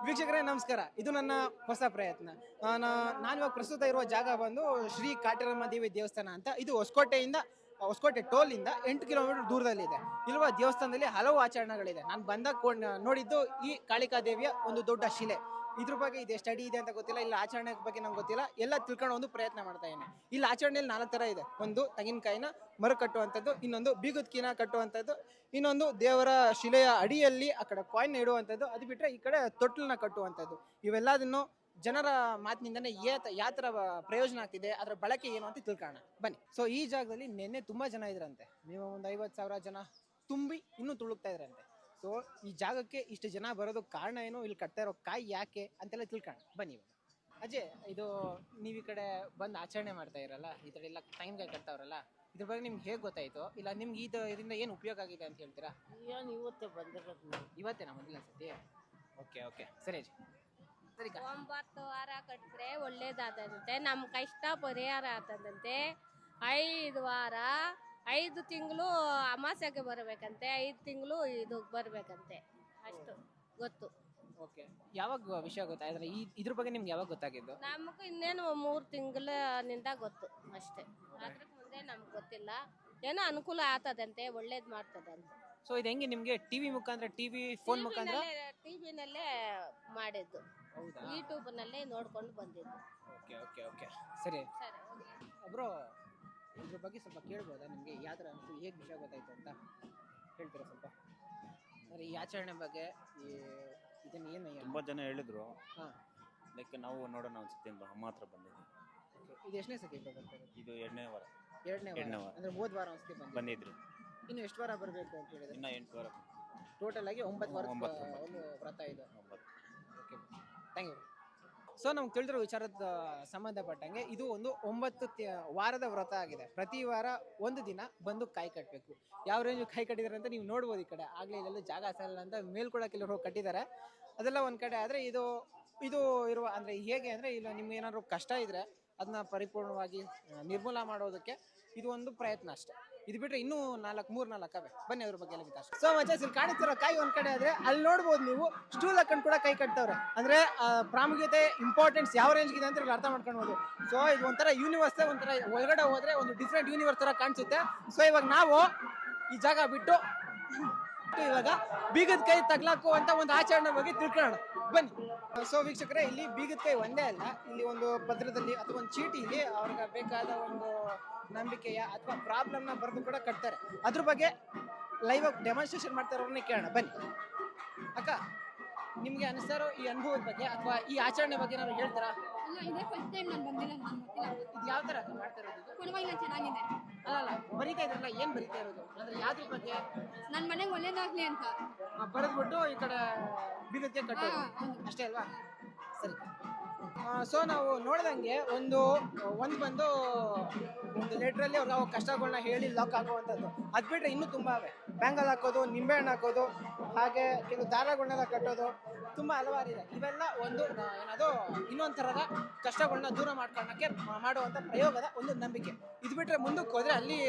ವೀಕ್ಷಕರೇ ನಮಸ್ಕಾರ. ಇದು ನನ್ನ ಹೊಸ ಪ್ರಯತ್ನ. ನಾನು ಇವಾಗ ಪ್ರಸ್ತುತ ಇರುವ ಜಾಗ ಬಂದು ಶ್ರೀ ಕಾಟೇರಮ್ಮ ದೇವಿ ದೇವಸ್ಥಾನ ಅಂತ. ಇದು ಹೊಸಕೋಟೆ ಟೋಲ್ ಇಂದ 8 ಕಿಲೋಮೀಟರ್ ದೂರದಲ್ಲಿದೆ. ಇರುವ ದೇವಸ್ಥಾನದಲ್ಲಿ ಹಲವು ಆಚರಣೆಗಳಿದೆ. ನಾನು ಬಂದಾಗ ನೋಡಿದ್ದು ಈ ಕಾಳಿಕಾ ದೇವಿಯ ಒಂದು ದೊಡ್ಡ ಶಿಲೆ. ಇದ್ರ ಬಗ್ಗೆ ಇದೆ ಸ್ಟಡಿ ಇದೆ ಅಂತ ಗೊತ್ತಿಲ್ಲ, ಇಲ್ಲ ಆಚರಣೆ ಬಗ್ಗೆ ನಂಗೆ ಗೊತ್ತಿಲ್ಲ. ಎಲ್ಲ ತಿಳ್ಕೊಳ್ಳೋ ಒಂದು ಪ್ರಯತ್ನ ಮಾಡ್ತಾ ಇದ್ದೀನಿ. ಇಲ್ಲಿ ಆಚರಣೆಯಲ್ಲಿ 4 ಥರ ಇದೆ. ಒಂದು ತೆಂಗಿನಕಾಯಿನ ಮರ ಕಟ್ಟುವಂಥದ್ದು, ಇನ್ನೊಂದು ಬೀಗದ ಕೀನ ಕಟ್ಟುವಂಥದ್ದು, ಇನ್ನೊಂದು ದೇವರ ಶಿಲೆಯ ಅಡಿಯಲ್ಲಿ ಆ ಕಡೆ ಕಾಯಿನ್ ಇಡುವಂಥದ್ದು, ಅದು ಬಿಟ್ಟರೆ ಈ ಕಡೆ ತೊಟ್ಲನ್ನ ಕಟ್ಟುವಂಥದ್ದು. ಇವೆಲ್ಲದನ್ನು ಜನರ ಮಾತಿನಿಂದನೇ ಯಾವ ಥರ ಪ್ರಯೋಜನ ಆಗ್ತಿದೆ, ಅದರ ಬಳಕೆ ಏನು ಅಂತ ತಿಳ್ಕೊಳ್ಳೋಣ ಬನ್ನಿ. ಸೊ ಈ ಜಾಗದಲ್ಲಿ ನಿನ್ನೆ ತುಂಬ ಜನ ಇದ್ರಂತೆ. ನೀವು ಒಂದು 50,000 ಜನ ತುಂಬಿ ಇನ್ನೂ ತುಳುಕ್ತಾ ಇದ್ರಂತೆ. ಸೊ ಈ ಜಾಗಕ್ಕೆ ಇಷ್ಟು ಜನ ಬರೋದಕ್ಕೆ ಕಾರಣ ಏನು, ಇಲ್ಲಿ ಕಟ್ತಾ ಇರೋ ಕಾಯಿ ಯಾಕೆ ಅಂತೆಲ್ಲ ತಿಳ್ಕೊಳ್ಳೋಣ ಬನ್ನಿ. ಇವಾಗ ಅಜಯ್, ಇದು ನೀವು ಈ ಕಡೆ ಬಂದು ಆಚರಣೆ ಮಾಡ್ತಾ ಇರಲ್ಲ, ಈ ಕಡೆ ಎಲ್ಲ ತೆಂಗಿನಕಾಯಿ ಕಟ್ತಾವ್ರಲ್ಲ, ಇದ್ರ ಬಗ್ಗೆ ನಿಮ್ಗೆ ಹೇಗೆ ಗೊತ್ತಾಯ್ತು, ಇಲ್ಲ ನಿಮ್ಗೆ ಇದರಿಂದ ಏನು ಉಪಯೋಗ ಆಗಿದೆ ಅಂತ ಹೇಳ್ತೀರಾ? ಏನು ಇವತ್ತೇ ಬಂದಿರೋದು ಇವತ್ತೇನಾ ಮೊದಲನೇ ಸತಿ? ಓಕೆ ಓಕೆ, ಸರಿ ಅಜಯ್. ಸರಿ 9 ವಾರ ಕಟ್ಟಿದ್ರೆ ಒಳ್ಳೇದಾದಂತೆ, ನಮ್ಮ ಕಷ್ಟ ಪರಿಹಾರ ಆತದಂತೆ. 5 ವಾರ 5 ತಿಂಗಳು ಅಮಾಸೆಗೆ ಬರಬೇಕಂತೆ, 5 ತಿಂಗಳು ಇದು ಬರಬೇಕಂತೆ, ಅಷ್ಟು ಗೊತ್ತು. ಓಕೆ, ಯಾವಾಗ ವಿಷಯ ಗೊತ್ತಾಯ್ತು? ಇದ್ರ ಬಗ್ಗೆ ನಿಮ್ಗೆ ಯಾವಾಗ ಗೊತ್ತಾಗಿದ್ದು? ನಮಗೂ ಇನ್ನೇನು 3 ತಿಂಗಳಿನಿಂದ ಗೊತ್ತು ಅಷ್ಟೇ. ಅದ್ರ ಮುಂದೆ ನಮ್ಗೆ ಗೊತ್ತಿಲ್ಲ. ಏನೋ ಅನುಕೂಲ ಆಗ್ತದಂತೆ, ಒಳ್ಳೇದು ಮಾಡ್ತದಂತೆ. ಸೊ ಇದು ಹೆಂಗೆ ನಿಮ್ಗೆ ಟಿವಿ ಮುಖಾಂತರ, ಫೋನ್ ಮುಖಾಂತರ? ಟಿವಿನಲ್ಲೇ ಮಾಡಿದ್ದು, ಹೌದಾ? ಯೂಟ್ಯೂಬ್ನಲ್ಲೇ ನೋಡ್ಕೊಂಡು ಬಂದಿದ್ದು. ಓಕೆ ಓಕೆ ಓಕೆ, ಸರಿ. ಸರಿ, ಬ್ರೋ, ಇದ್ರ ಬಗ್ಗೆ ಸ್ವಲ್ಪ ಕೇಳ್ಬೋದಾ? ನಿಮಗೆ ಯಾವ ಥರ ಅನಿಸ್ತು, ಹೇಗೆ ವಿಷಯ ಗೊತ್ತಾಯ್ತು ಅಂತ ಹೇಳ್ತೀರಾ ಸ್ವಲ್ಪ? ಅಂದರೆ ಈ ಆಚರಣೆ ಬಗ್ಗೆ ಇದನ್ನು ಏನು ತುಂಬ ಜನ ಹೇಳಿದ್ರು. ಹಾಂ, ಲೈಕ್ ನಾವು ನೋಡೋಣ ಅನ್ಸುತ್ತೆ ಅಂತ ಅಮ್ಮ ಹತ್ರ ಬಂದಿದ್ವಿ. ಇದು ಎಷ್ಟನೇ ಸತಿ ಬರ್ತಾ ಇರೋದು? ಇದು ಎರಡನೇ ವಾರ ಎರಡನೇ ವಾರ. ಅಂದರೆ 3 ವಾರ ಅನಿಸ್ತಿ ಬಂದಿದ್ರಿ. ಇನ್ನು ಎಷ್ಟು ವಾರ ಬರಬೇಕು ಅಂತ ಹೇಳಿದ್ರೆ? ಇನ್ನ 8 ವಾರ. ಟೋಟಲ್ ಆಗಿ 9 ವಾರ 9 ಒಂದು ವ್ರತ ಇದು. 9. Okay, thank you. ಸೊ ನಮ್ಗೆ ತಿಳಿದಿರೋ ವಿಚಾರದ ಸಂಬಂಧಪಟ್ಟಂಗೆ ಇದು ಒಂದು 9 ವಾರದ ವ್ರತ ಆಗಿದೆ. ಪ್ರತಿ ವಾರ ಒಂದು ದಿನ ಬಂದು ಕಾಯಿ ಕಟ್ಟಬೇಕು. ಯಾವ ರೇಂಜ್ ಕಾಯಿ ಕಟ್ಟಿದ್ದಾರೆ ಅಂತ ನೀವು ನೋಡ್ಬೋದು. ಈ ಕಡೆ ಆಗಲೇ ಇಲ್ಲೆಲ್ಲೂ ಜಾಗ ಸಾಲಲ್ಲ ಅಂತ ಮೇಲ್ಕೊಳಕ್ಕೆ ಎಲ್ಲರೂ ಹೋಗಿ ಕಟ್ಟಿದ್ದಾರೆ. ಅದೆಲ್ಲ ಒಂದು ಕಡೆ. ಆದರೆ ಇದು ಇರುವ ಅಂದರೆ ಹೇಗೆ ಅಂದರೆ, ಇಲ್ಲ ನಿಮ್ಗೆ ಏನಾದರೂ ಕಷ್ಟ ಇದ್ದರೆ ಅದನ್ನ ಪರಿಪೂರ್ಣವಾಗಿ ನಿರ್ಮೂಲ ಮಾಡೋದಕ್ಕೆ ಇದು ಒಂದು ಪ್ರಯತ್ನ ಅಷ್ಟೇ. ಇದು ಬಿಟ್ಟರೆ ಇನ್ನೂ 3-4 ಅವೆ. ಬನ್ನಿ ಅದ್ರ ಬಗ್ಗೆ ಎಲ್ಲ ವಿಚಾರ. ಸೊ ಮಚಸ್, ಇಲ್ಲಿ ಕಾಣಿಸ್ತಿರೋ ಕಾಯಿ ಒಂದು ಕಡೆ ಆದರೆ ಅಲ್ಲಿ ನೋಡ್ಬೋದು ನೀವು ಸ್ಟೂಲ್ ಹಾಕೊಂಡು ಕೂಡ ಕೈ ಕಟ್ತವ್ರೆ. ಅಂದರೆ ಪ್ರಾಮುಖ್ಯತೆ, ಇಂಪಾರ್ಟೆನ್ಸ್ ಯಾವ ರೇಂಜ್ಗಿದೆ ಅಂತ ಇಲ್ಲಿ ಅರ್ಥ ಮಾಡ್ಕೊಳ್ಬೋದು. ಸೊ ಇದು ಒಂಥರ ಯೂನಿವರ್ಸೇ, ಒಂಥರ ಒಳಗಡೆ ಹೋದರೆ ಒಂದು ಡಿಫ್ರೆಂಟ್ ಯೂನಿವರ್ಸ್ ಥರ ಕಾಣಿಸುತ್ತೆ. ಸೊ ಇವಾಗ ನಾವು ಈ ಜಾಗ ಬಿಟ್ಟು ಇವಾಗ ಬೀಗದ ಕೈ ತಗ್ಲಾಕುವಂತ ಒಂದು ಆಚರಣೆ ಬಗ್ಗೆ ತಿಳ್ಕೊಳ್ಳೋಣ ಬನ್ನಿ. ಸೊ ವೀಕ್ಷಕರೇ, ಇಲ್ಲಿ ಬೀಗದ ಕೈ ಒಂದೇ ಅಲ್ಲ, ಇಲ್ಲಿ ಒಂದು ಪತ್ರದಲ್ಲಿ ಅಥವಾ ಒಂದು ಚೀಟಿಲಿ ಅವ್ರಿಗೆ ಬೇಕಾದ ಒಂದು ನಂಬಿಕೆಯ ಅಥವಾ ಪ್ರಾಬ್ಲಮ್ನ ಬರೆದು ಕೂಡ ಕಟ್ತಾರೆ. ಅದ್ರ ಬಗ್ಗೆ ಲೈವ್ ಆಗಿ ಡೆಮಾನ್ಸ್ಟ್ರೇಷನ್ ಮಾಡ್ತಾ ಇರೋರನ್ನೇ ಕೇಳೋಣ ಬನ್ನಿ. ಅಕ್ಕ, ನಿಮ್ಗೆ ಅನಿಸ್ತಾ ಇರೋ ಈ ಅನುಭವದ ಬಗ್ಗೆ ಅಥವಾ ಈ ಆಚರಣೆ ಬಗ್ಗೆ ನಾನು ಹೇಳ್ತೀರಾ? ಇಲ್ಲ, ಇದೇ ಫಸ್ಟ್ ಟೈಮ್ ನಾನು ಬಂದಿಲ್ಲ, ನನಗೆ ಗೊತ್ತಿಲ್ಲ. ಇದು ಯಾವ ಥರ ಮಾಡ್ತಾ ಇರೋದು? ಪರವಾಗಿಲ್ಲ, ಚೆನ್ನಾಗಿದೆ. ಅಲ್ಲ, ಬರೀತಾ ಇದ್ರಲ್ಲ, ಏನು ಬರೀತಾ ಇರೋದು ಅಂದ್ರೆ ಯಾವ್ದ್ರ ಬಗ್ಗೆ? ನನ್ನ ಮನೆಗೆ ಒಳ್ಳೇದಾಗ್ಲಿ ಅಂತ ಬರೆದ್ಬಿಟ್ಟು ಈ ಕಡೆ ಬೀಗಕ್ಕೆ ಕಟ್ಟೋದು ಅಷ್ಟೇ ಅಲ್ವಾ? ಸರಿ. ಸೊ ನಾವು ನೋಡ್ದಂಗೆ ಒಂದು ಬಂದು ಒಂದು ಲೆಟ್ರಲ್ಲಿ ಅವ್ರಿಗೆ ಅವ್ರ ಕಷ್ಟಗಳನ್ನ ಹೇಳಿ ಲಾಕ್ ಆಗುವಂಥದ್ದು. ಅದು ಬಿಟ್ಟರೆ ಇನ್ನೂ ತುಂಬ ಅವೆ. ಬ್ಯಾಂಗಲ್ ಹಾಕೋದು, ನಿಂಬೆಹಣ್ಣು ಹಾಕೋದು, ಹಾಗೆ ಕೆಲವು ದಾರಗಳನ್ನೆಲ್ಲ ಕಟ್ಟೋದು, ತುಂಬ ಹಲವಾರು ಇದೆ. ಇವೆಲ್ಲ ಒಂದು ಏನದು ಇನ್ನೊಂದು ಥರದ ಕಷ್ಟಗಳನ್ನ ದೂರ ಮಾಡ್ಕೊಳ್ಳೋಕ್ಕೆ ಮಾಡುವಂಥ ಪ್ರಯೋಗದ ಒಂದು ನಂಬಿಕೆ. ಇದು ಬಿಟ್ಟರೆ ಮುಂದಕ್ಕೆ ಹೋದರೆ ಅಲ್ಲಿ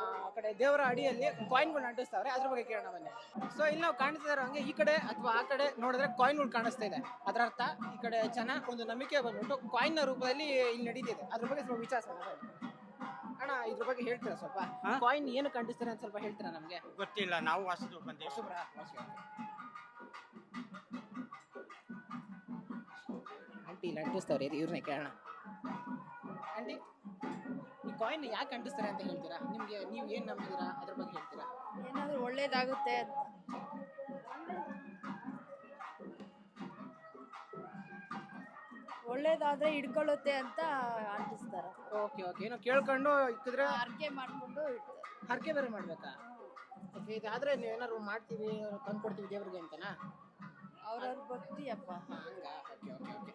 ಆ ಕಡೆ ದೇವರ ಅಡಿಯಲ್ಲಿ ಕಾಯಿನ್ಗಳನ್ನ ಅಂಟಿಸ್ತಾವ್ರೆ. ಅದ್ರ ಬಗ್ಗೆ ಕೇಳೋಣ ಬನ್ನಿ. ಸೊ ಇಲ್ಲಿ ನಾವು ಕಾಣಿಸ್ತಾ ಇರೋ ಹಂಗೆ ಈ ಕಡೆ ಅಥವಾ ಆ ಕಡೆ ನೋಡಿದ್ರೆ ಕಾಯಿನ್ಗಳು ಕಾಣಿಸ್ತಾ ಇದೆ. ಅದರ ಅರ್ಥ ಈ ಕಡೆ ಜನ ಒಂದು ನಂಬಿಕೆ ಬಂದ್ಬಿಟ್ಟು ಕಾಯಿನ್ನ ರೂಪದಲ್ಲಿ ಇಲ್ಲಿ ನಡೀತಿದೆ. ಅದ್ರ ಬಗ್ಗೆ ಸ್ವಲ್ಪ ವಿಚಾರಿಸೋಣ ಬನ್ನಿ. ಅಣ್ಣ, ಇದ್ರ ಬಗ್ಗೆ ಹೇಳ್ತೀರಾ ಸ್ವಲ್ಪ? ಕಾಯಿನ್ ಏನು ಕಂಡಿಸ್ತಾರೆ ಅಂತ ಸ್ವಲ್ಪ ಹೇಳ್ತೀರಾ ನಮಗೆ? ಗೊತ್ತಿಲ್ಲ, ನಾವು ಹೊಸದು ಬಂದೇವೆ. ಆಂಟಿ ಇಲ್ಲಿ ಅಂಟಿಸ್ತವ್ರೆ, ಇವ್ರನ್ನೇ ಕೇಳೋಣ. ಆಂಟಿ, ಈ ಕಾಯಿನ್ ಯಾಕೆ ಅಂಟಿಸ್ತಾರೆ ಅಂತ ಹೇಳ್ತೀರಾ? ನಿಮ್ಗೆ ನೀವು ಏನು ನಂಬಿದ್ದೀರಾ ಅದ್ರ ಬಗ್ಗೆ ಹೇಳ್ತೀರಾ? ಏನಾದರೂ ಒಳ್ಳೇದಾಗುತ್ತೆ ಅಂತ. ಒಳ್ಳೇದಾದ್ರೆ ಹಿಡ್ಕೊಳ್ಳುತ್ತೆ ಅಂತ ಅಂಟಿಸ್ತಾರೆ. ಓಕೆ ಓಕೆ, ಏನೋ ಕೇಳ್ಕೊಂಡು ಇಕ್ಕಿದ್ರೆ ಹರಕೆ ಮಾಡ್ಕೊಂಡು ಇಡ್ತಾರೆ. ಹರಕೆ ಬೇರೆ ಮಾಡ್ಬೇಕಾ? ಓಕೆ, ಇದಾದ್ರೆ ನೀವು ಏನಾದ್ರು ಮಾಡ್ತೀವಿ, ತಂದ್ಕೊಡ್ತೀವಿ ದೇವ್ರಿಗೆ ಅಂತನಾ? ಅವ್ರವ್ರ ಭಕ್ತಿಯಪ್ಪ. ಹಂಗ? Okay okay okay.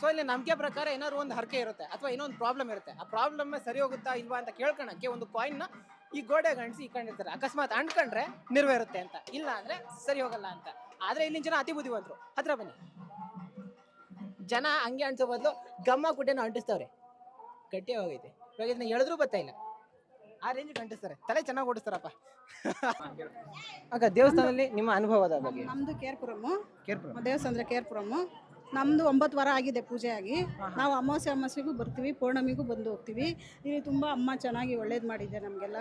ಸೊ ಇಲ್ಲಿ ನಂಬಿಕೆ ಪ್ರಕಾರ ಏನಾದ್ರು ಒಂದು ಹರಕೆ ಇರುತ್ತೆ ಅಥವಾ ಏನೋ ಒಂದು ಪ್ರಾಬ್ಲಮ್ ಇರುತ್ತೆ. ಆ ಪ್ರಾಬ್ಲಮ್ ಸರಿ ಹೋಗುತ್ತಾ ಇಲ್ವಾ ಅಂತ ಕೇಳ್ಕೊಳಕ್ಕೆ ಒಂದು ಕಾಯಿನ್ನ ಈ ಗೋಡೆಗೆ ಅಂಟಿಸಿ ಇಟ್ಕೊಂಡಿರ್ತಾರೆ. ಅಕಸ್ಮಾತ್ ಅಂಟ್ಕೊಂಡ್ರೆ ನೆರವೇರುತ್ತೆ ಅಂತ, ಇಲ್ಲ ಅಂದ್ರೆ ಸರಿ ಹೋಗಲ್ಲ ಅಂತ. ಆದ್ರೆ ಇಲ್ಲಿನ ಜನ ಅತಿ ಬುದ್ಧಿವಂತರು. ಹತ್ರ ಬನ್ನಿ. ಜನ ಹಂಗೆ ಅಂಟಿಸೋ ಬದಲು ಗಮ್ಮ ಕುಟ್ಟೆನ ಅಂಟಿಸ್ತವ್ರೆ. ಗಟ್ಟಿ ಹೋಗೈತೆ. ಇವಾಗ ಇದನ್ನ ಎಳೆದ್ರೂ ಬರ್ತಾ ಇಲ್ಲ. ಆ ರೇಂಜ್ ಕಂಟಿಸ್ತಾರೆ, ತಲೆ ಚೆನ್ನಾಗಿ ಓಡಿಸ್ತಾರಪ್ಪ. ಆಗ ದೇವಸ್ಥಾನದಲ್ಲಿ ನಿಮ್ಮ ಅನುಭವದ ಬಗ್ಗೆ. ನಮ್ದು ಕೇರ್ಪುರಮ್ಮು, ಕೇರ್ಪುರ ದೇವಸ್ಥಾನ ಅಂದ್ರೆ ಕೇರ್ಪುರಮ್ಮು. ನಮ್ದು 9 ವಾರ ಆಗಿದೆ ಪೂಜೆ ಆಗಿ. ನಾವು ಅಮಾವಾಸ್ಯೆಗೂ ಬರ್ತೀವಿ, ಪೌರ್ಣಮಿಗೂ ಬಂದು ಹೋಗ್ತೀವಿ. ಇಲ್ಲಿ ತುಂಬಾ ಅಮ್ಮ ಚೆನ್ನಾಗಿ ಒಳ್ಳೇದು ಮಾಡಿದೆ ನಮಗೆಲ್ಲ.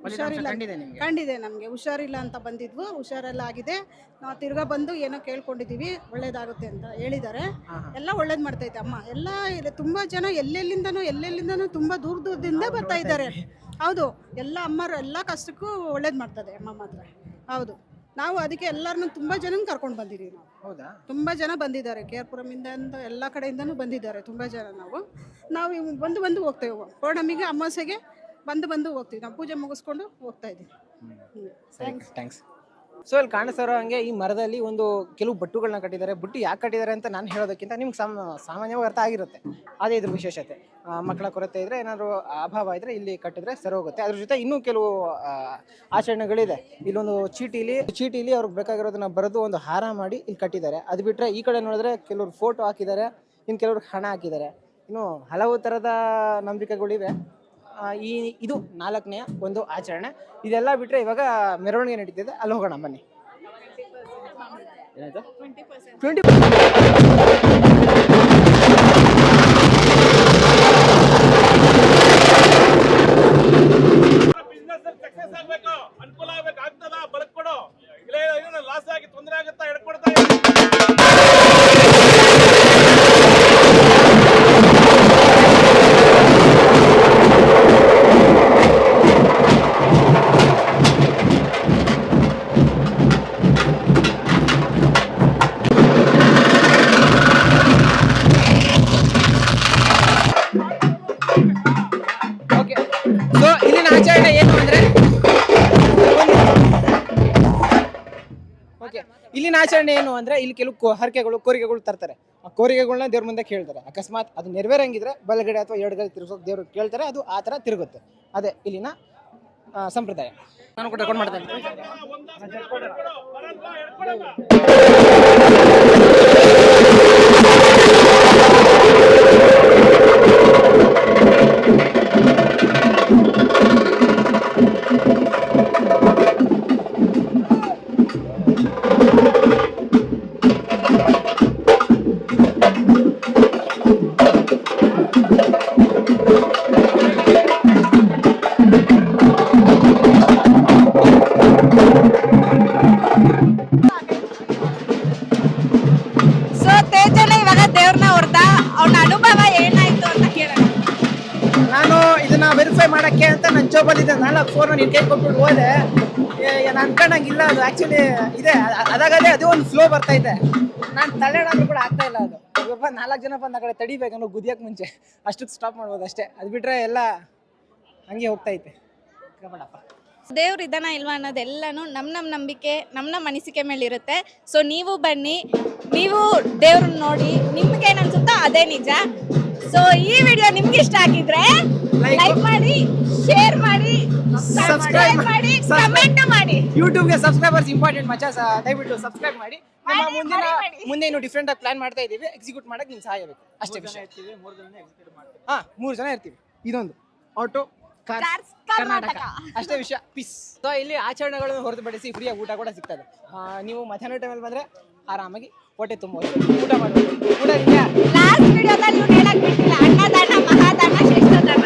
ಹುಷಾರಿಲ್ಲ ಕಂಡಿದೆ ನಿಮ್ಗೆ? ಕಂಡಿದೆ ನಮಗೆ, ಹುಷಾರಿಲ್ಲ ಅಂತ ಬಂದಿದ್ವು, ಹುಷಾರೆಲ್ಲ ಆಗಿದೆ. ನಾವು ತಿರ್ಗಾ ಬಂದು ಏನೋ ಕೇಳ್ಕೊಂಡಿದ್ದೀವಿ, ಒಳ್ಳೇದಾಗುತ್ತೆ ಅಂತ ಹೇಳಿದ್ದಾರೆ. ಎಲ್ಲ ಒಳ್ಳೇದು ಮಾಡ್ತೈತೆ ಅಮ್ಮ. ಎಲ್ಲ ತುಂಬಾ ಜನ ಎಲ್ಲೆಲ್ಲಿಂದನೂ ತುಂಬಾ ದೂರದಿಂದ ಬರ್ತಾ ಇದ್ದಾರೆ. ಹೌದು, ಎಲ್ಲ ಅಮ್ಮರು ಎಲ್ಲ ಕಷ್ಟಕ್ಕೂ ಒಳ್ಳೇದು ಮಾಡ್ತದೆ ಅಮ್ಮ ಮಾತ್ರ. ಹೌದು, ನಾವು ಅದಕ್ಕೆ ಎಲ್ಲರನ್ನೂ ತುಂಬ ಜನನ ಕರ್ಕೊಂಡು ಬಂದಿದ್ದೀವಿ. ನಾವು ಹೌದಾ? ತುಂಬ ಜನ ಬಂದಿದ್ದಾರೆ, ಕೇರ್ಪುರಮಿಂದ ಎಲ್ಲ ಕಡೆಯಿಂದನೂ ಬಂದಿದ್ದಾರೆ ತುಂಬ ಜನ. ನಾವು ಬಂದು ಹೋಗ್ತೇವೆ, ಪೌರ್ಣಮಿಗೆ ಅಮಾವಾಸ್ಯೆಗೆ ಬಂದು ಹೋಗ್ತೀವಿ. ನಾವು ಪೂಜೆ ಮುಗಿಸ್ಕೊಂಡು ಹೋಗ್ತಾ ಇದ್ದೀವಿ. ಥ್ಯಾಂಕ್ಸ್. ಸೊ ಇಲ್ಲಿ ಕಾಣಿಸ್ತಾರೋ ಹಂಗೆ ಈ ಮರದಲ್ಲಿ ಒಂದು ಕೆಲವು ಬಟ್ಟುಗಳನ್ನ ಕಟ್ಟಿದ್ದಾರೆ. ಬುಟ್ಟಿ ಯಾಕೆ ಕಟ್ಟಿದ್ದಾರೆ ಅಂತ ನಾನು ಹೇಳೋದಕ್ಕಿಂತ ನಿಮ್ಗೆ ಸಾಮಾನ್ಯವಾಗಿ ಅರ್ಥ ಆಗಿರುತ್ತೆ. ಅದೇ ಇದ್ರ ವಿಶೇಷತೆ. ಮಕ್ಕಳ ಕೊರತೆ ಇದ್ರೆ, ಏನಾದ್ರು ಅಭಾವ ಇದ್ರೆ ಇಲ್ಲಿ ಕಟ್ಟಿದ್ರೆ ಸರಿ ಹೋಗುತ್ತೆ. ಅದ್ರ ಜೊತೆ ಇನ್ನೂ ಕೆಲವು ಆಚರಣೆಗಳಿದೆ. ಇಲ್ಲೊಂದು ಚೀಟಿಲಿ ಅವ್ರಿಗೆ ಬೇಕಾಗಿರೋದನ್ನ ಬರೆದು ಒಂದು ಹಾರ ಮಾಡಿ ಇಲ್ಲಿ ಕಟ್ಟಿದ್ದಾರೆ. ಅದು ಬಿಟ್ಟರೆ ಈ ಕಡೆ ನೋಡಿದ್ರೆ ಕೆಲವರು ಫೋಟೋ ಹಾಕಿದ್ದಾರೆ, ಇನ್ನು ಕೆಲವರು ಹಣ ಹಾಕಿದ್ದಾರೆ. ಇನ್ನು ಹಲವು ಥರದ ನಂಬಿಕೆಗಳಿವೆ. ಇದು 4ನೇ ಒಂದು ಆಚರಣೆ. ಇದೆಲ್ಲ ಬಿಟ್ಟರೆ ಇವಾಗ ಮೆರವಣಿಗೆ ನಡೀತಿದೆ, ಅಲ್ಲಿ ಹೋಗೋಣ ಬನ್ನಿ. 20% ಸಕ್ಸಸ್ ಆಗ್ಬೇಕು, ಅನುಕೂಲ ಆಗ್ಬೇಕು, ಆಗ್ತದ ಬದುಕ್ಕೊಡು. ಇಲ್ಲ ಲಾಸ್ ಆಗಿ ತೊಂದರೆ ಆಗುತ್ತಾ ಹಿಡ್ಕೊಡ್ತಾ ಆಚರಣೆ ಏನು ಅಂದ್ರೆ, ಇಲ್ಲಿನ ಆಚರಣೆ ಏನು ಅಂದ್ರೆ, ಇಲ್ಲಿ ಕೆಲವು ಹರಕೆಗಳು ಕೋರಿಕೆಗಳು ತರ್ತಾರೆ. ಆ ಕೋರಿಕೆಗಳನ್ನ ದೇವ್ರ ಮುಂದೆ ಕೇಳ್ತಾರೆ. ಅಕಸ್ಮಾತ್ ಅದು ನೆರವೇರಂಗಿದ್ರೆ ಬಲಗಡೆ ಅಥವಾ ಎಡಗಡೆ ತಿರುಗಿಸೋಕೆ ದೇವ್ರು ಕೇಳ್ತಾರೆ. ಅದು ಆ ಥರ ತಿರುಗುತ್ತೆ. ಅದೇ ಇಲ್ಲಿನ ಸಂಪ್ರದಾಯ. ನಾನು ಕೂಡ ರೆಕಾರ್ಡ್ ಮಾಡ್ತಾ ಇದ್ದೀನಿ. ವೆರಿಫೈ ಮಾಡಕ್ಕೆ ಅಂತ ನನ್ನ ಜೋಬಲ್ಲಿದ್ದೆ 4 ಫೋನ್ ನಿನ್ ಕೈ ಕೊಟ್ಬಿಟ್ಟು ಹೋದೆ. ನಾನು ಅನ್ಕೊಂಡಂಗಿಲ್ಲ, ಅದು ಆಕ್ಚುಲಿ ಇದೆ. ಅದಾಗದೇ ಅದೇ ಒಂದು ಫ್ಲೋ ಬರ್ತಾ ಇದೆ. ನಾನು ತಲೆಡಾದ್ರೂ ಕೂಡ ಆಗ್ತಾ ಇಲ್ಲ. ಅದು 4 ಜನ ಬಂದು ಆ ಕಡೆ ತಡಿಬೇಕನ್ನೋ ಗುದಿಯಕ್ಕೆ ಮುಂಚೆ ಅಷ್ಟಕ್ಕೆ ಸ್ಟಾಪ್ ಮಾಡ್ಬೋದು ಅಷ್ಟೇ. ಅದು ಬಿಟ್ರೆ ಎಲ್ಲ ಹಂಗೆ ಹೋಗ್ತಾ ಐತೆ. ದೇವ್ರು ಇದಾನ ಇಲ್ವಾ ಅನ್ನೋದೆಲ್ಲನೂ ನಮ್ಮ ನಂಬಿಕೆ, ನಮ್ಮ ಅನಿಸಿಕೆ ಮೇಲೆ ಇರುತ್ತೆ. ಸೊ ನೀವು ಬನ್ನಿ, ನೀವು ದೇವ್ರನ್ನ ನೋಡಿ, ನಿಮ್ಗೆ ಏನು ಅನ್ಸುತ್ತೋ ಅದೇ ನಿಜ. ಸೊ ಈ ವಿಡಿಯೋ ನಿಮ್ಗೆ ಇಷ್ಟ ಆಗಿದ್ರೆ ಲೈಕ್ ಮಾಡಿ, ಶೇರ್ ಮಾಡಿ, ಸಬ್ಸ್ಕ್ರೈಬ್ ಮಾಡಿ, ಕಮೆಂಟ್ ಮಾಡಿ. ಯೂಟ್ಯೂಬ್ಗೆ ಸಬ್ಸ್ಕ್ರೈಬರ್ಸ್ ಇಂಪಾರ್ಟೆಂಟ್ ಮಚ್ಚಾ. ದಯವಿಟ್ಟು ಸಬ್ಸ್ಕ್ರೈಬ್ ಮಾಡಿ. ಮುಂದೆ ಇನ್ನು ಡಿಫ್ರೆಂಟ್ ಆಗಿ ಪ್ಲಾನ್ ಮಾಡ್ತಾ ಇದೀವಿ. ಎಕ್ಸಿಕ್ಯೂಟ್ ಮಾಡಕ್ಕೆ ನಿಮ್ಗೆ ಸಹಾಯ ಬೇಕು ಅಷ್ಟೇ ವಿಷಯ. 3 ಜನ ಇರ್ತೀವಿ. ಇದೊಂದು ಆಟೋ ಕರ್ನಾಟಕ ಅಷ್ಟೇ ವಿಷಯ. ಪೀಸ್. ಸೊ ಇಲ್ಲಿ ಆಚರಣೆಗಳನ್ನು ಹೊರತುಪಡಿಸಿ ಫ್ರೀಯಾಗಿ ಊಟ ಕೂಡ ಸಿಗ್ತದೆ. ನೀವು ಮಧ್ಯಾಹ್ನ ಟೈಮಲ್ಲಿ ಬಂದ್ರೆ ಆರಾಮಾಗಿ ಹೊಟ್ಟೆ ತುಂಬ ಊಟ ಮಾಡಬೇಕು. ಊಟ ಇದೆಯಾ? ಲಾಸ್ಟ್ ವಿಡಿಯೋದಲ್ಲಿ ನೀವು ಹೇಳಕ್ ಬಿಟ್ಟಿಲ್ಲ, ಅನ್ನದಾನ, ಮಹಾದಾನ, ಶ್ರೇಷ್ಠದಾನ.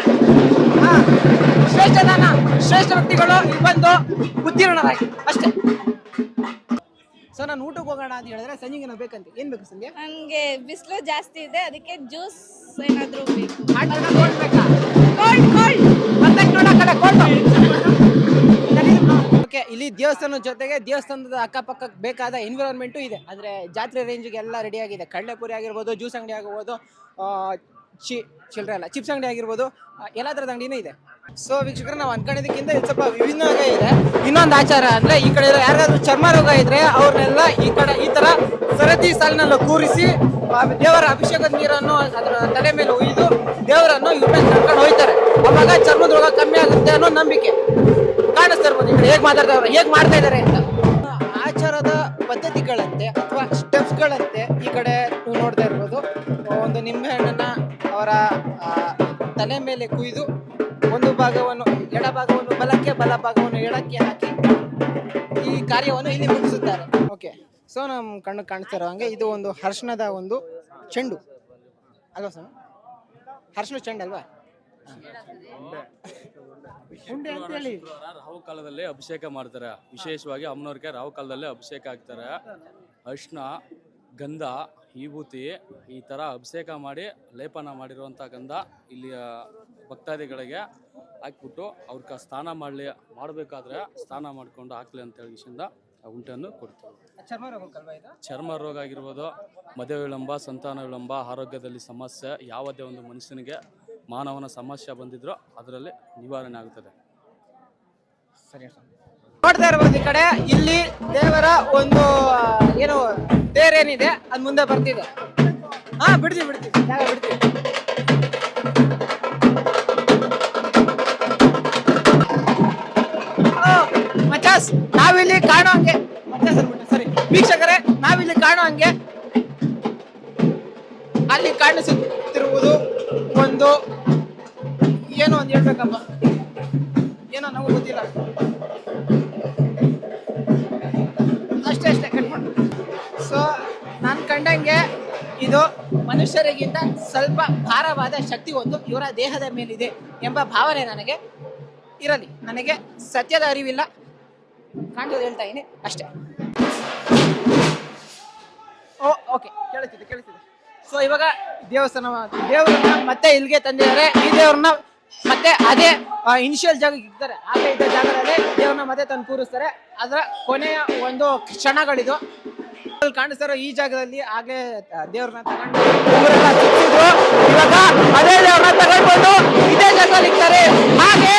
ಶ್ರೇಷ್ಠದಾನ, ಶ್ರೇಷ್ಠ ವ್ಯಕ್ತಿಗಳು ಇಲ್ಲಿ ಬಂದು ಉತ್ತೀರ್ಣರಾಗಿ ಅಷ್ಟೇ. ಸೊ ನಾನು ಊಟಕ್ಕೆ ಹೋಗೋಣ ಅಂತ ಹೇಳಿದ್ರೆ ಸಂಜೆಗೆ ನಾವು ಬೇಕಂತ. ಏನ್ ಬೇಕು ಸಂಜೆ? ನನಗೆ ಬಿಸಿಲು ಜಾಸ್ತಿ ಇದೆ, ಅದಕ್ಕೆ ಜ್ಯೂಸ್ ಏನಾದರೂ ಬೇಕು. ಕೋಲ್ಡ್ ಬೇಕಾ? ಓಕೆ, ಇಲ್ಲಿ ದೇವಸ್ಥಾನದ ಜೊತೆಗೆ ದೇವಸ್ಥಾನದ ಅಕ್ಕಪಕ್ಕಕ್ಕೆ ಬೇಕಾದ ಎನ್ವಿರಾನ್ಮೆಂಟು ಇದೆ. ಅಂದ್ರೆ ಜಾತ್ರೆ ರೇಂಜ್ಗೆ ಎಲ್ಲ ರೆಡಿ ಆಗಿದೆ. ಕಡಲೆಪುರಿ ಆಗಿರ್ಬೋದು, ಜ್ಯೂಸ್ ಅಂಗಡಿ ಆಗಿರ್ಬೋದು, ಚಿಲ್ಲರೆ ಅಲ್ಲ ಚಿಪ್ಸ್ ಅಂಗಡಿ ಆಗಿರ್ಬೋದು, ಎಲ್ಲ ಥರದ ಅಂಗಡಿನೂ ಇದೆ. ಸೊ ವೀಕ್ಷಕರು, ನಾವು ಅನ್ಕೊಂಡಿದ್ದಕ್ಕಿಂತ ಇದು ಸ್ವಲ್ಪ ವಿಭಿನ್ನವಾಗೇ ಇದೆ. ಇನ್ನೊಂದು ಆಚಾರ ಅಂದ್ರೆ, ಈ ಕಡೆ ಯಾರಿಗಾದ್ರೂ ಚರ್ಮ ರೋಗ ಇದ್ರೆ ಅವ್ರನ್ನೆಲ್ಲ ಈ ತರ ಸರತಿ ಸಾಲಿನೆಲ್ಲ ಕೂರಿಸಿ ದೇವರ ಅಭಿಷೇಕದ ನೀರನ್ನು ಅದರ ತಲೆ ಮೇಲೆ ಒಯ್ದು ದೇವರನ್ನು ಇವ್ರನ್ನ ಕರ್ಕೊಂಡು ಹೋಗ್ತಾರೆ. ಅವಾಗ ಚರ್ಮದ ರೋಗ ಕಮ್ಮಿ ಆಗುತ್ತೆ ಅನ್ನೋ ನಂಬಿಕೆ. ಕಾಣಿಸ್ತಾ ಇರ್ಬೋದು ಈ ಕಡೆ ಹೇಗೆ ಮಾತಾಡ್ತಾರೆ, ಹೇಗೆ ಮಾಡ್ತಾ ಇದ್ದಾರೆ ಅಂತ. ಆಚಾರದ ಪದ್ಧತಿಗಳಂತೆ ಅಥವಾ ಸ್ಟೆಪ್ಸ್ಗಳಂತೆ ಈ ಕಡೆ ನೀವು ನೋಡ್ತಾ ಇರ್ಬೋದು. ಒಂದು ನಿಂಬೆಹಣ್ಣನ್ನ ಅವರ ತಲೆ ಮೇಲೆ ಕುಯ್ದು ಒಂದು ಭಾಗವನ್ನು ಎಡಭಾಗವನ್ನು ಬಲಕ್ಕೆ, ಬಲಭಾಗವನ್ನು ಎಡಕ್ಕೆ ಹಾಕಿ ಈ ಕಾರ್ಯವನ್ನು ಇಲ್ಲಿ ಮುಗಿಸುತ್ತಾರೆ. ಓಕೆ, ಸೊ ನಮ್ಮ ಕಣ್ಣು ಕಾಣಿಸ್ತಾ ಇರೋ ಹಾಗೆ ಇದು ಒಂದು ಅರ್ಶಿಣದ ಒಂದು ಚೆಂಡು ಅಲ್ವಾ ಸರ್? ಅರ್ಶಿಣ ಚೆಂಡು ಅಲ್ವಾ? ಉಂಡೆ ಅಂತ ಹೇಳಿ ರಾಹು ಕಾಲದಲ್ಲಿ ಅಭಿಷೇಕ ಮಾಡ್ತಾರೆ. ವಿಶೇಷವಾಗಿ ಅಮ್ಮನವ್ರಿಗೆ ರಾಹು ಕಾಲದಲ್ಲಿ ಅಭಿಷೇಕ ಆಗ್ತಾರೆ. ಅರಿಶಿನ, ಗಂಧ, ವಿಭೂತಿ ಈ ಥರ ಅಭಿಷೇಕ ಮಾಡಿ ಲೇಪನ ಮಾಡಿರುವಂಥ ಗಂಧ ಇಲ್ಲಿ ಭಕ್ತಾದಿಗಳಿಗೆ ಹಾಕ್ಬಿಟ್ಟು ಅವ್ರಿಗೆ ಸ್ನಾನ ಮಾಡಬೇಕಾದ್ರೆ ಸ್ನಾನ ಮಾಡ್ಕೊಂಡು ಹಾಕ್ಲಿ ಅಂತ ಹೇಳಿ ಆ ಉಂಟೆಯನ್ನು ಕೊಡ್ತೀವಿ. ಚರ್ಮ ರೋಗಕ್ಕಲ್ವಾ ಇದು? ಚರ್ಮ ರೋಗ ಆಗಿರ್ಬೋದು, ಮದುವೆ ವಿಳಂಬ, ಸಂತಾನ ವಿಳಂಬ, ಆರೋಗ್ಯದಲ್ಲಿ ಸಮಸ್ಯೆ, ಯಾವುದೇ ಒಂದು ಮನುಷ್ಯನಿಗೆ ಮಾನವನ ಸಮಸ್ಯೆ ಬಂದಿದ್ರೂ ಅದರಲ್ಲಿ ನಿವಾರಣೆ ಆಗುತ್ತದೆ. ಸರಿ ಸರ್. ನೋಡ್ತಾ ಇರ್ಬೋದು ಈ ಕಡೆ ಇಲ್ಲಿ ದೇವರ ಒಂದು ಏನು ತೇರೇನಿದೆ ಅದು ಮುಂದೆ ಬರ್ತಿದೆ. ಬಿಡ್ತೀವಿ ಜಾಗ ಬಿಡ್ತೀವಿ. ಮಚಾಸ್ ನಾವಿಲ್ಲಿ ಕಾಣೋ ಹಂಗೆ ಸರಿ ವೀಕ್ಷಕರೇ, ನಾವಿಲ್ಲಿ ಕಾಣೋ ಹಂಗೆ ಅಲ್ಲಿ ಕಾಣಿಸುತ್ತಿರುವುದು ಒಂದು ಏನೋ ಒಂದು ಹೇಳ್ಬೇಕಪ್ಪ, ಏನೋ ನಮಗೆ ಗೊತ್ತಿಲ್ಲ, ಅಷ್ಟೇ ಕಟ್ ಮಾಡಿ. ಸೊ ನಾನು ಕಂಡಂಗೆ ಇದು ಮನುಷ್ಯರಿಗಿಂತ ಸ್ವಲ್ಪ ಭಾರವಾದ ಶಕ್ತಿ ಒಂದು ಇವರ ದೇಹದ ಮೇಲಿದೆ ಎಂಬ ಭಾವನೆ ನನಗೆ ಇರಲಿ. ನನಗೆ ಸತ್ಯದ ಅರಿವಿಲ್ಲ, ಕಾಣ್ತದೆ ಹೇಳ್ತಾ ಇದ್ದೀನಿ ಅಷ್ಟೇ. ಓಕೆ, ಕೇಳ್ತಿದೆ. ಸೊ ಇವಾಗ ದೇವರನ್ನ ಮತ್ತೆ ಇಲ್ಲಿಗೆ ತಂದಿದ್ದಾರೆ. ಈ ದೇವ್ರನ್ನ ಮತ್ತೆ ಅದೇ ಇನಿಷಿಯಲ್ ಜಾಗಕ್ಕೆ ಇರ್ತಾರೆ, ಆಗಲೇ ಇದ್ದ ಜಾಗದಲ್ಲಿ ದೇವ್ರನ್ನ ಮತ್ತೆ ತಂದು ಕೂರಿಸ್ತಾರೆ. ಅದರ ಕೊನೆಯ ಒಂದು ಕ್ಷಣಗಳಿದು. ಕಾಣಿಸ್ತಾರೋ ಈ ಜಾಗದಲ್ಲಿ ಆಗ್ಲೇ ದೇವ್ರನ್ನ ತಗೊಂಡು ಇವಾಗ ಅದೇ ದೇವ್ರನ್ನ ತಗೊಂಡ್ಬಂದು ಇದೇ ಜಾಗದಲ್ಲಿ ಇರ್ತಾರೆ. ಹಾಗೆ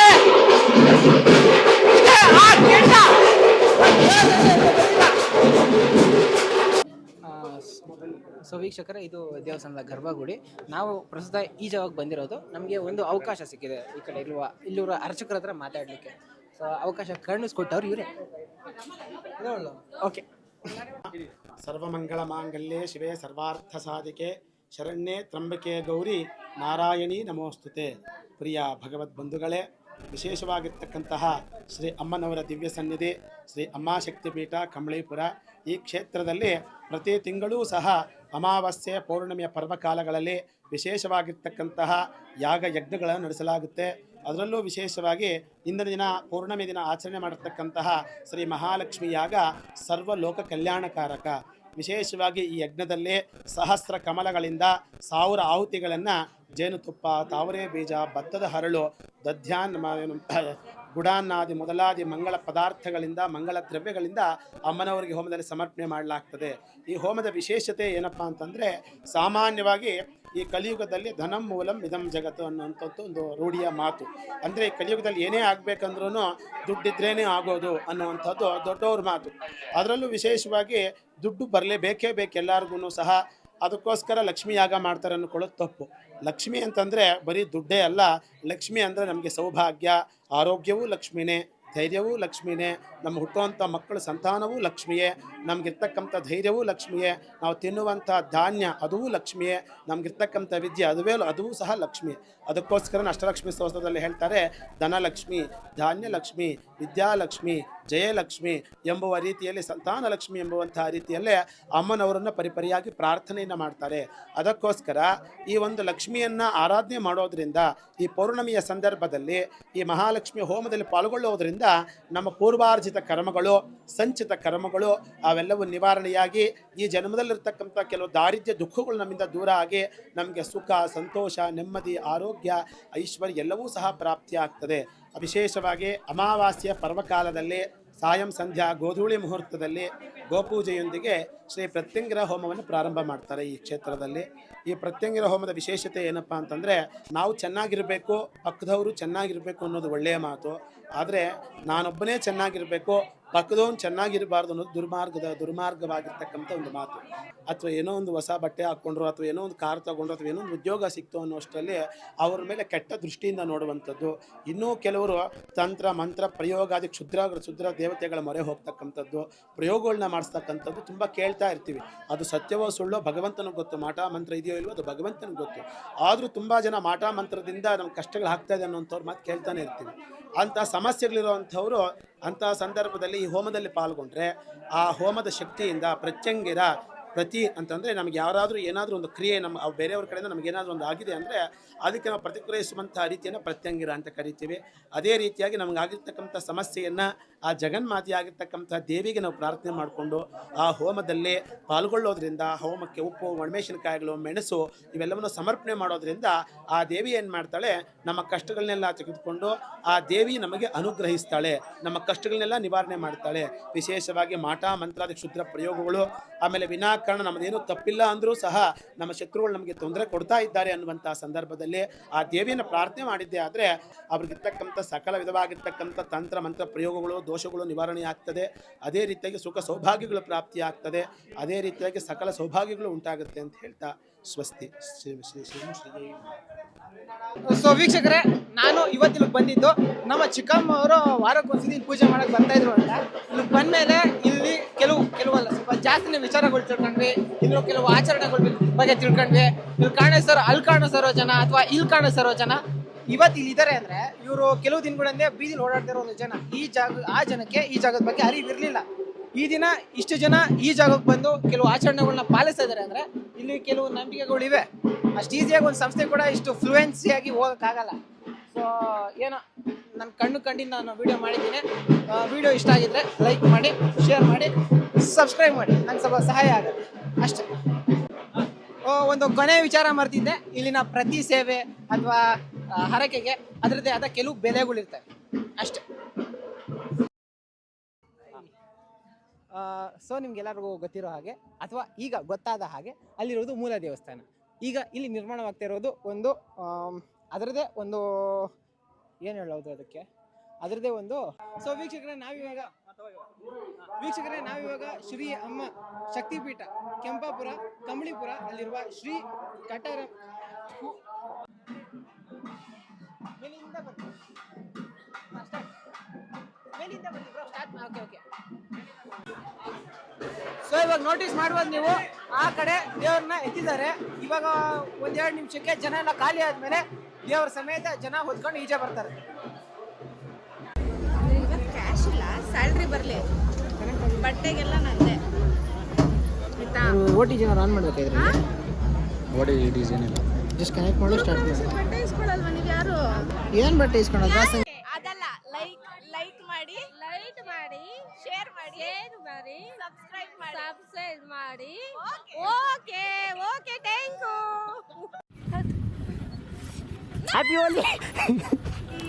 ಸೊ ವೀಕ್ಷಕರೇ, ಇದು ದೇವಸ್ಥಾನದ ಗರ್ಭಗುಡಿ. ನಾವು ಪ್ರಸ್ತುತ ಈ ಜಾಗಕ್ಕೆ ಬಂದಿರೋದು. ನಮಗೆ ಒಂದು ಅವಕಾಶ ಸಿಕ್ಕಿದೆ ಈ ಕಡೆ ಇಲ್ಲಿರುವ ಅರ್ಚಕರ ಹತ್ರ ಮಾತಾಡಲಿಕ್ಕೆ. ಸೊ ಅವಕಾಶ ಕರುಣಿಸ್ಕೊಟ್ಟವ್ರು ಇವರೇ. ಓಕೆ. ಸರ್ವಮಂಗಳ ಮಾಂಗಲ್ಯೆ ಶಿವೆ ಸರ್ವಾರ್ಥ ಸಾಧಿಕೆ ಶರಣ್ಯೆ ತ್ರಂಬಕೆ ಗೌರಿ ನಾರಾಯಣಿ ನಮೋಸ್ತುತೆ. ಪ್ರಿಯ ಭಗವದ್ ಬಂಧುಗಳೇ, ವಿಶೇಷವಾಗಿರ್ತಕ್ಕಂತಹ ಶ್ರೀ ಅಮ್ಮನವರ ದಿವ್ಯ ಸನ್ನಿಧಿ ಶ್ರೀ ಅಮ್ಮಾಶಕ್ತಿಪೀಠ ಕಂಬಳೀಪುರ. ಈ ಕ್ಷೇತ್ರದಲ್ಲಿ ಪ್ರತಿ ತಿಂಗಳೂ ಸಹ ಅಮಾವಾಸ್ಯೆ, ಪೌರ್ಣಮಿಯ ಪರ್ವಕಾಲಗಳಲ್ಲಿ ವಿಶೇಷವಾಗಿರ್ತಕ್ಕಂತಹ ಯಾಗ ಯಜ್ಞಗಳನ್ನು ನಡೆಸಲಾಗುತ್ತೆ. ಅದರಲ್ಲೂ ವಿಶೇಷವಾಗಿ ಇಂದಿನ ದಿನ ಪೌರ್ಣಮಿ ದಿನ ಆಚರಣೆ ಮಾಡಿರ್ತಕ್ಕಂತಹ ಶ್ರೀ ಮಹಾಲಕ್ಷ್ಮಿ ಯಾಗ ಸರ್ವ ಲೋಕ ಕಲ್ಯಾಣಕಾರಕ. ವಿಶೇಷವಾಗಿ ಈ ಯಜ್ಞದಲ್ಲಿ ಸಹಸ್ರ ಕಮಲಗಳಿಂದ 1000 ಆಹುತಿಗಳನ್ನು ಜೇನುತುಪ್ಪ, ತಾವರೆ ಬೀಜ, ಭತ್ತದ ಹರಳು, ಗುಡಾನ್ನಾದಿ ಮೊದಲಾದಿ ಮಂಗಳ ಪದಾರ್ಥಗಳಿಂದ, ಮಂಗಳ ದ್ರವ್ಯಗಳಿಂದ ಅಮ್ಮನವರಿಗೆ ಹೋಮದಲ್ಲಿ ಸಮರ್ಪಣೆ ಮಾಡಲಾಗ್ತದೆ. ಈ ಹೋಮದ ವಿಶೇಷತೆ ಏನಪ್ಪ ಅಂತಂದರೆ, ಸಾಮಾನ್ಯವಾಗಿ ಈ ಕಲಿಯುಗದಲ್ಲಿ ಧನಂ ಮೂಲಂ ಇದಂ ಜಗತ್ತು ಅನ್ನುವಂಥದ್ದು ಒಂದು ರೂಢಿಯ ಮಾತು. ಅಂದರೆ ಕಲಿಯುಗದಲ್ಲಿ ಏನೇ ಆಗಬೇಕಂದ್ರೂ ದುಡ್ಡಿದ್ರೇ ಆಗೋದು ಅನ್ನುವಂಥದ್ದು ದೊಡ್ಡವ್ರ ಮಾತು. ಅದರಲ್ಲೂ ವಿಶೇಷವಾಗಿ ದುಡ್ಡು ಬರಲೇಬೇಕೇ ಬೇಕು ಎಲ್ಲರಿಗೂ ಸಹ. ಅದಕ್ಕೋಸ್ಕರ ಲಕ್ಷ್ಮಿ ಯಾಗ ಮಾಡ್ತಾರೆ ಅನ್ನೋಕೊಳ್ಳೋದು ತಪ್ಪು. ಲಕ್ಷ್ಮಿ ಅಂತಂದರೆ ಬರೀ ದುಡ್ಡೇ ಅಲ್ಲ. ಲಕ್ಷ್ಮಿ ಅಂದರೆ ನಮಗೆ ಸೌಭಾಗ್ಯ, ಆರೋಗ್ಯವೂ ಲಕ್ಷ್ಮಿನೇ, ಧೈರ್ಯವೂ ಲಕ್ಷ್ಮಿನೇ, ನಮ್ಮ ಹುಟ್ಟುವಂಥ ಮಕ್ಕಳ ಸಂತಾನವೂ ಲಕ್ಷ್ಮಿಯೇ, ನಮಗಿರ್ತಕ್ಕಂಥ ಧೈರ್ಯವೂ ಲಕ್ಷ್ಮಿಯೇ, ನಾವು ತಿನ್ನುವಂಥ ಧಾನ್ಯ ಅದೂ ಲಕ್ಷ್ಮಿಯೇ, ನಮಗಿರ್ತಕ್ಕಂಥ ವಿದ್ಯೆ ಅದೂ ಸಹ ಲಕ್ಷ್ಮಿ. ಅದಕ್ಕೋಸ್ಕರ ಅಷ್ಟಲಕ್ಷ್ಮಿ ಸ್ತೋತ್ರದಲ್ಲಿ ಹೇಳ್ತಾರೆ, ಧನಲಕ್ಷ್ಮಿ, ಧಾನ್ಯಲಕ್ಷ್ಮಿ, ವಿದ್ಯಾಲಕ್ಷ್ಮಿ, ಜಯಲಕ್ಷ್ಮಿ ಎಂಬುವ ರೀತಿಯಲ್ಲಿ, ಸಂತಾನ ಲಕ್ಷ್ಮಿ ಎಂಬುವಂತಹ ರೀತಿಯಲ್ಲೇ ಅಮ್ಮನವರನ್ನು ಪರಿಪರಿಯಾಗಿ ಪ್ರಾರ್ಥನೆಯನ್ನು ಮಾಡ್ತಾರೆ. ಅದಕ್ಕೋಸ್ಕರ ಈ ಒಂದು ಲಕ್ಷ್ಮಿಯನ್ನು ಆರಾಧನೆ ಮಾಡೋದ್ರಿಂದ, ಈ ಪೌರ್ಣಮಿಯ ಸಂದರ್ಭದಲ್ಲಿ ಈ ಮಹಾಲಕ್ಷ್ಮಿ ಹೋಮದಲ್ಲಿ ಪಾಲ್ಗೊಳ್ಳುವುದರಿಂದ ನಮ್ಮ ಪೂರ್ವಾರ್ಜಿತ ಕರ್ಮಗಳು, ಸಂಚಿತ ಕರ್ಮಗಳು ಅವೆಲ್ಲವೂ ನಿವಾರಣೆಯಾಗಿ ಈ ಜನ್ಮದಲ್ಲಿರ್ತಕ್ಕಂಥ ಕೆಲವು ದಾರಿದ್ರ್ಯ ದುಃಖಗಳು ನಮ್ಮಿಂದ ದೂರ ಆಗಿ ನಮಗೆ ಸುಖ, ಸಂತೋಷ, ನೆಮ್ಮದಿ, ಆರೋಗ್ಯ, ಐಶ್ವರ್ಯ ಎಲ್ಲವೂ ಸಹ ಪ್ರಾಪ್ತಿಯಾಗ್ತದೆ. ವಿಶೇಷವಾಗಿ ಅಮಾವಾಸ್ಯೆಯ ಪರ್ವಕಾಲದಲ್ಲಿ ಸಾಯಂ ಸಂಧ್ಯಾ ಗೋಧೂಳಿ ಮುಹೂರ್ತದಲ್ಲಿ ಗೋಪೂಜೆಯೊಂದಿಗೆ ಶ್ರೀ ಪ್ರತ್ಯಂಗಿರ ಹೋಮವನ್ನು ಪ್ರಾರಂಭ ಮಾಡ್ತಾರೆ ಈ ಕ್ಷೇತ್ರದಲ್ಲಿ. ಈ ಪ್ರತ್ಯಂಗಿರ ಹೋಮದ ವಿಶೇಷತೆ ಏನಪ್ಪ ಅಂತಂದರೆ, ನಾವು ಚೆನ್ನಾಗಿರಬೇಕು, ಪಕ್ಕದವರು ಚೆನ್ನಾಗಿರಬೇಕು ಅನ್ನೋದು ಒಳ್ಳೆಯ ಮಾತು. ಆದರೆ ನಾನೊಬ್ಬನೇ ಚೆನ್ನಾಗಿರಬೇಕು, ಪಕ್ಕದವನು ಚೆನ್ನಾಗಿರಬಾರ್ದು ಅನ್ನೋದು ದುರ್ಮಾರ್ಗವಾಗಿರ್ತಕ್ಕಂಥ ಒಂದು ಮಾತು. ಅಥವಾ ಏನೋ ಒಂದು ಹೊಸ ಬಟ್ಟೆ ಹಾಕ್ಕೊಂಡ್ರು, ಅಥವಾ ಏನೋ ಒಂದು ಕಾರ್ ತೊಗೊಂಡ್ರು, ಅಥವಾ ಏನೋ ಒಂದು ಉದ್ಯೋಗ ಸಿಕ್ತು ಅನ್ನೋಷ್ಟರಲ್ಲಿ ಅವ್ರ ಮೇಲೆ ಕೆಟ್ಟ ದೃಷ್ಟಿಯಿಂದ ನೋಡುವಂಥದ್ದು. ಇನ್ನೂ ಕೆಲವರು ತಂತ್ರ ಮಂತ್ರ ಪ್ರಯೋಗಾದಿ ಕ್ಷುದ್ರ ದೇವತೆಗಳ ಮೊರೆ ಹೋಗ್ತಕ್ಕಂಥದ್ದು, ಪ್ರಯೋಗಗಳನ್ನ ಮಾಡಿಸ್ತಕ್ಕಂಥದ್ದು ತುಂಬ ಕೇಳ್ತಾ ಇರ್ತೀವಿ. ಅದು ಸತ್ಯವೋ ಸುಳ್ಳೋ ಭಗವಂತನಿಗೆ ಗೊತ್ತು. ಮಾಟ ಮಂತ್ರ ಇದೆಯೋ ಇಲ್ವೋ ಅದು ಭಗವಂತನಿಗೆ ಗೊತ್ತು. ಆದರೂ ತುಂಬ ಜನ ಮಾಟ ಮಂತ್ರದಿಂದ ನಮ್ಮ ಕಷ್ಟಗಳು ಆಗ್ತಾ ಇದೆ ಅನ್ನೋಂಥವ್ರು ಮಾತು ಕೇಳ್ತಾನೆ ಇರ್ತೀವಿ. ಅಂಥ ಸಮಸ್ಯೆಗಳಿರುವಂಥವ್ರು ಅಂಥ ಸಂದರ್ಭದಲ್ಲಿ ಈ ಹೋಮದಲ್ಲಿ ಪಾಲ್ಗೊಂಡ್ರೆ ಆ ಹೋಮದ ಶಕ್ತಿಯಿಂದ ಪ್ರತ್ಯಂಗಿರ ಪ್ರತಿ ಅಂತಂದರೆ ನಮಗೆ ಯಾರಾದರೂ ಏನಾದರೂ ಒಂದು ಕ್ರಿಯೆ ನಮ್ಮ ಬೇರೆಯವ್ರ ಕಡೆಯಿಂದ ನಮಗೇನಾದರೂ ಒಂದು ಆಗಿದೆ ಅಂದರೆ ಅದಕ್ಕೆ ನಾವು ಪ್ರತಿಕ್ರಿಯಿಸುವಂಥ ರೀತಿಯನ್ನು ಪ್ರತ್ಯಂಗಿರ ಅಂತ ಕರಿತೀವಿ. ಅದೇ ರೀತಿಯಾಗಿ ನಮಗಾಗಿರ್ತಕ್ಕಂಥ ಸಮಸ್ಯೆಯನ್ನು ಆ ಜಗನ್ಮಾತೆಯಾಗಿರ್ತಕ್ಕಂಥ ದೇವಿಗೆ ನಾವು ಪ್ರಾರ್ಥನೆ ಮಾಡಿಕೊಂಡು ಆ ಹೋಮದಲ್ಲಿ ಪಾಲ್ಗೊಳ್ಳೋದ್ರಿಂದ, ಹೋಮಕ್ಕೆ ಉಪ್ಪು, ಒಣಮೆಣಸಿನಕಾಯಿಗಳು, ಮೆಣಸು ಇವೆಲ್ಲವನ್ನು ಸಮರ್ಪಣೆ ಮಾಡೋದ್ರಿಂದ ಆ ದೇವಿ ಏನು ಮಾಡ್ತಾಳೆ, ನಮ್ಮ ಕಷ್ಟಗಳನ್ನೆಲ್ಲ ತೆಗೆದುಕೊಂಡು ಆ ದೇವಿ ನಮಗೆ ಅನುಗ್ರಹಿಸ್ತಾಳೆ, ನಮ್ಮ ಕಷ್ಟಗಳನ್ನೆಲ್ಲ ನಿವಾರಣೆ ಮಾಡ್ತಾಳೆ. ವಿಶೇಷವಾಗಿ ಮಾಟ ಮಂತ್ರಾದಿ ಕ್ಷುದ್ರ ಪ್ರಯೋಗಗಳು, ಆಮೇಲೆ ವಿನಾಕಾರಣ ನಮ್ಮದೇನೂ ತಪ್ಪಿಲ್ಲ ಅಂದರೂ ಸಹ ನಮ್ಮ ಶತ್ರುಗಳು ನಮಗೆ ತೊಂದರೆ ಕೊಡ್ತಾ ಇದ್ದಾರೆ ಅನ್ನುವಂಥ ಸಂದರ್ಭದಲ್ಲಿ ಆ ದೇವಿಯನ್ನು ಪ್ರಾರ್ಥನೆ ಮಾಡಿದ್ದೆ ಆದರೆ ಅವ್ರಿಗಿರ್ತಕ್ಕಂಥ ಸಕಲ ವಿಧವಾಗಿರ್ತಕ್ಕಂಥ ತಂತ್ರ ಮಂತ್ರ ಪ್ರಯೋಗಗಳು, ದೋಷಗಳು ನಿವಾರಣೆ ಆಗ್ತದೆ. ಅದೇ ರೀತಿಯಾಗಿ ಸುಖ ಸೌಭಾಗ್ಯಗಳು ಪ್ರಾಪ್ತಿ ಆಗ್ತದೆ. ಅದೇ ರೀತಿಯಾಗಿ ಸಕಲ ಸೌಭಾಗ್ಯಗಳು ಉಂಟಾಗುತ್ತೆ ಅಂತ ಹೇಳ್ತಾ ಸ್ವಸ್ತಿ. ಶ್ರೀ ಶ್ರೀ ಶ್ರೀ ಶ್ರೀ. ಸೊ ವೀಕ್ಷಕರೇ, ನಾನು ಇವತ್ತಿಲ್ಲಿ ಬಂದಿದ್ದು ನಮ್ಮ ಚಿಕ್ಕಮ್ಮ ಅವರು ವಾರಕ್ಕೊಂದ್ಸತಿ ಪೂಜೆ ಮಾಡಕ್ಕೆ ಬರ್ತಾ ಇದ್ರು ಅಂತ. ಇಲ್ಲಿ ಬಂದಮೇಲೆ ಇಲ್ಲಿ ಕೆಲವಲ್ಲ ಸ್ವಲ್ಪ ಜಾಸ್ತಿನೇ ವಿಚಾರಗಳು ತಿಳ್ಕೊಂಡ್ವಿ. ಇನ್ನು ಕೆಲವು ಆಚರಣೆಗಳ ಬಗ್ಗೆ ತಿಳ್ಕೊಂಡ್ವಿ. ಇಲ್ಲಿ ಕಾಣಿಸೋ ಜನ ಅಥವಾ ಇಲ್ಲಿ ಕಾಣಿಸೋ ಜನ ಇವತ್ತು ಇಲ್ಲಿ ಇದ್ದಾರೆ ಅಂದ್ರೆ ಇವರು ಕೆಲವು ದಿನಗಳಿಂದ ಬೀದಿಲಿ ಓಡಾಡ್ತಿರೋ ಒಂದು ಜನ. ಆ ಜನಕ್ಕೆ ಈ ಜಾಗದ ಬಗ್ಗೆ ಅರಿವಿರಲಿಲ್ಲ. ಈ ದಿನ ಇಷ್ಟು ಜನ ಈ ಜಾಗಕ್ಕೆ ಬಂದು ಕೆಲವು ಆಚರಣೆಗಳನ್ನ ಪಾಲಿಸ್ತಾ ಇದ್ದಾರೆ ಅಂದ್ರೆ ಇಲ್ಲಿ ಕೆಲವು ನಂಬಿಕೆಗಳಿವೆ. ಅಷ್ಟು ಈಸಿಯಾಗಿ ಒಂದು ಸಂಸ್ಥೆ ಕೂಡ ಇಷ್ಟು ಫ್ಲೂಯೆನ್ಸಿಯಾಗಿ ಹೋಗೋಕ್ಕಾಗಲ್ಲ. ಸೊ ಏನೋ ನನ್ನ ಕಂಡಿದ್ದು ನಾನು ವಿಡಿಯೋ ಮಾಡಿದ್ದೀನಿ. ವಿಡಿಯೋ ಇಷ್ಟ ಆಗಿದ್ರೆ ಲೈಕ್ ಮಾಡಿ, ಶೇರ್ ಮಾಡಿ, ಸಬ್ಸ್ಕ್ರೈಬ್ ಮಾಡಿ, ನಂಗೆ ಸ್ವಲ್ಪ ಸಹಾಯ ಆಗುತ್ತೆ ಅಷ್ಟೇ. ಒಂದು ಕೊನೆ ವಿಚಾರ ಮಾಡ್ತಿದ್ದೆ. ಇಲ್ಲಿನ ಪ್ರತಿ ಸೇವೆ ಅಥವಾ ಹರಕೆಗೆ ಅದರದ್ದೇ ಆದ ಕೆಲವು ಬೆಲೆಗಳಿರ್ತವೆ ಅಷ್ಟೇ. ಸೊ ನಿಮ್ಗೆಲ್ಲರಿಗೂ ಗೊತ್ತಿರೋ ಹಾಗೆ ಅಥವಾ ಈಗ ಗೊತ್ತಾದ ಹಾಗೆ ಅಲ್ಲಿರೋದು ಮೂಲ ದೇವಸ್ಥಾನ. ಈಗ ಇಲ್ಲಿ ನಿರ್ಮಾಣವಾಗ್ತಾ ಇರೋದು ಒಂದು ಅದರದೇ ಒಂದು ಏನು ಹೇಳೋದು ಅದಕ್ಕೆ ಅದರದೇ ಒಂದು. ಸೊ ವೀಕ್ಷಕರೇ ನಾವಿವಾಗ ಶ್ರೀ ಅಮ್ಮ ಶಕ್ತಿಪೀಠ ಕೆಂಪಾಪುರ ಕಂಬಳಿಪುರ ಅಲ್ಲಿರುವ ಶ್ರೀ ಕಟಾರ ಸೊ ಇವಾಗ ನೋಟಿಸ್ ಮಾಡ್ಬೋದು ನೀವು, ಆ ಕಡೆ ದೇವ್ರನ್ನ ಎತ್ತಿದ್ದಾರೆ. ಇವಾಗ ಒಂದೆರಡು ನಿಮಿಷಕ್ಕೆ ಜನ ಎಲ್ಲ ಖಾಲಿ ಆದ್ಮೇಲೆ ದೇವರ ಸಮೇತ ಜನ ಹೊತ್ಕೊಂಡು ಈಜೆ ಬರ್ತಾರೆ. ಕ್ಯಾಶ್ ಇಲ್ಲ, ಸ್ಯಾಲ್ರಿ ಬರಲಿ, ಬಟ್ಟೆಗೆಲ್ಲ ನಂದೆ. ಓಟಿ ಜನ ಆನ್ ಮಾಡ್ಬೇಕಾದ್ರೆ ಜಸ್ಟ್ ಕನೆಕ್ಟ್ ಮಾಡಿ ಸ್ಟಾರ್ಟ್ ಮಾಡಿ. ಬಟ್ಟೆ ಇಸ್ಕೊಳಲ್ವಾ ನೀವು ಯಾರು? ಏನು ಬಟ್ಟೆ ಇಸ್ಕೊಳೋದು? ಅದಲ್ಲ, ಲೈಕ್ ಮಾಡಿ, ಶೇರ್ ಮಾಡಿ, ಸಬ್ಸ್ಕ್ರೈಬ್ ಮಾಡಿ. Okay thank you. Happy Holi.